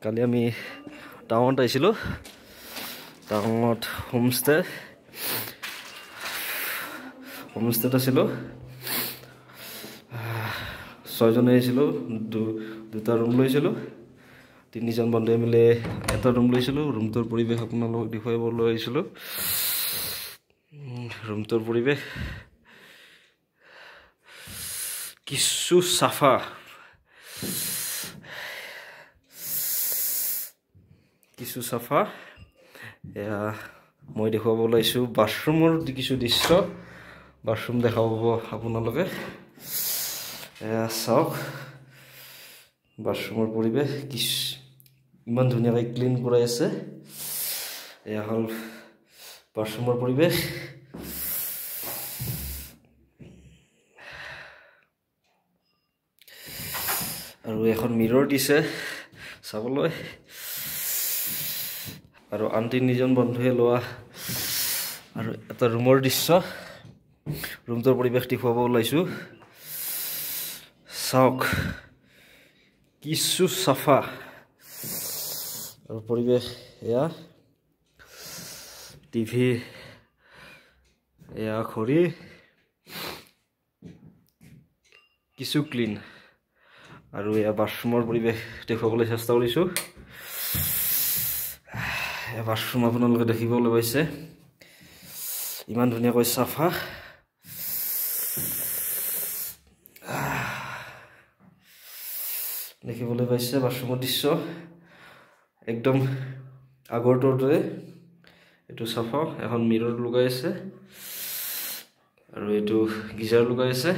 কালি আমি টাউনত আহিছিলোঁ টাউনত হোমষ্টেত আছিলোঁ 6 জন আহিছিলোঁ দুটা ৰুম লৈছিলোঁ 3 জন বন্ধুৱে মিলি এটা ৰুম লৈছিলোঁ ৰুমটোৰ পৰিৱেশ আপোনালোকক দেখুৱাবলৈ আহিছিলোঁ ৰুমটোৰ পৰিৱেশ কিছু সাফা এয়া মই দেখুৱাব ওলাইছোঁ বাথৰুমৰ কিছু দৃশ্য বাথৰুম দেখাব আপোনালোকে এয়া চাওক বাথৰুমৰ পৰিৱেশ ইমান ধুনীয়াকৈ ক্লিন কৰাই আছে এয়া হ'ল বাথৰুমৰ পৰিৱেশ আৰু এখন মিৰৰ দিছে চাবলৈ আৰু আন 3 জন বন্ধুৱে লোৱা আৰু এটা ৰুমৰ দৃশ্য ৰুমটোৰ পৰিৱেশ দেখুৱাব ওলাইছোঁ চাওক কিছু সাফা আৰু পৰিৱেশ এয়া টিভি এয়া খৰি কিছু ক্লিন আৰু এয়া বাথৰুমৰ পৰিৱেশ দেখুৱাবলৈ চেষ্টা কৰিছোঁ বাথৰুম আপোনালোকে দেখিবলৈ পাইছে ইমান ধুনীয়াকৈ সাফা দেখিবলৈ পাইছে বাথৰুমৰ দৃশ্য একদম আগৰটোৰ দৰে এইটো সাফা এখন মিৰৰ লগাই আছে আৰু এইটো গিজাৰ লগাই আছে